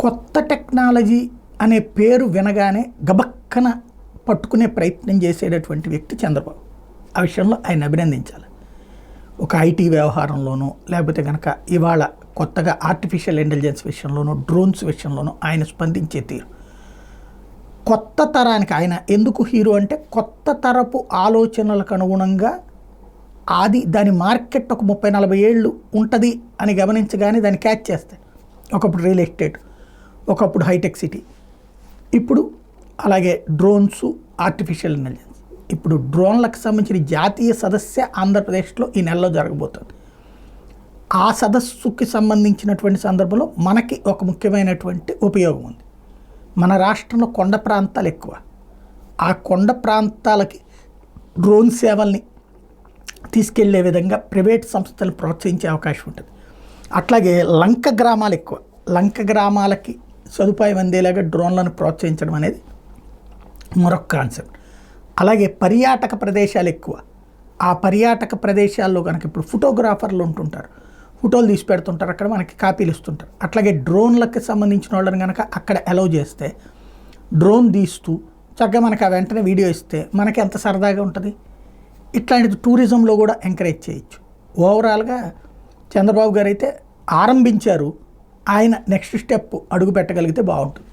కొత్త టెక్నాలజీ అనే పేరు వినగానే గబక్కన పట్టుకునే ప్రయత్నం చేసేటటువంటి వ్యక్తి చంద్రబాబు. ఆ విషయంలో ఆయన అభినందించాలి. ఒక ఐటీ వ్యవహారంలోనూ లేకపోతే కనుక ఇవాళ కొత్తగా ఆర్టిఫిషియల్ ఇంటెలిజెన్స్ విషయంలోనూ డ్రోన్స్ విషయంలోనూ ఆయన స్పందించే తీరు కొత్త తరానికి ఆయన ఎందుకు హీరో అంటే కొత్త తరపు ఆలోచనలకు అనుగుణంగా దాని మార్కెట్ ఒక 30-40 ఏళ్ళు ఉంటుంది అని గమనించగానే దాన్ని క్యాచ్ చేస్తాయి. ఒకప్పుడు రియల్ ఎస్టేట్, ఒకప్పుడు హైటెక్ సిటీ, ఇప్పుడు అలాగే డ్రోన్స్, ఆర్టిఫిషియల్ ఇంటెలిజెన్స్. ఇప్పుడు డ్రోన్లకు సంబంధించిన జాతీయ సదస్సు ఆంధ్రప్రదేశ్లో ఈ నెలలో జరగబోతుంది. ఆ సదస్సుకి సంబంధించినటువంటి సందర్భంలో మనకి ఒక ముఖ్యమైనటువంటి ఉపయోగం ఉంది. మన రాష్ట్రంలో కొండ ప్రాంతాలు ఎక్కువ. ఆ కొండ ప్రాంతాలకి డ్రోన్ సేవల్ని తీసుకెళ్లే విధంగా ప్రైవేట్ సంస్థలు ప్రోత్సహించే అవకాశం ఉంటుంది. అట్లాగే లంక గ్రామాలు ఎక్కువ. లంక గ్రామాలకి సదుపాయం అందేలాగా డ్రోన్లను ప్రోత్సహించడం అనేది మరొక కాన్సెప్ట్. అలాగే పర్యాటక ప్రదేశాలు ఎక్కువ. ఆ పర్యాటక ప్రదేశాల్లో కనుక ఇప్పుడు ఫోటోగ్రాఫర్లు ఉంటుంటారు, ఫోటోలు తీసి పెడుతుంటారు, అక్కడ మనకి కాపీలు ఇస్తుంటారు. అట్లాగే డ్రోన్లకు సంబంధించిన వాళ్ళని కనుక అక్కడ అలౌ చేస్తే డ్రోన్ తీస్తూ చక్కగా మనకు ఆ వెంటనే వీడియో ఇస్తే మనకి ఎంత సరదాగా ఉంటుంది. ఇట్లాంటిది టూరిజంలో కూడా ఎంకరేజ్ చేయొచ్చు. ఓవరాల్గా చంద్రబాబు గారు అయితే ఆరంభించారు, ఆయన నెక్స్ట్ స్టెప్ అడుగు పెట్టగలిగితే బాగుంటుంది.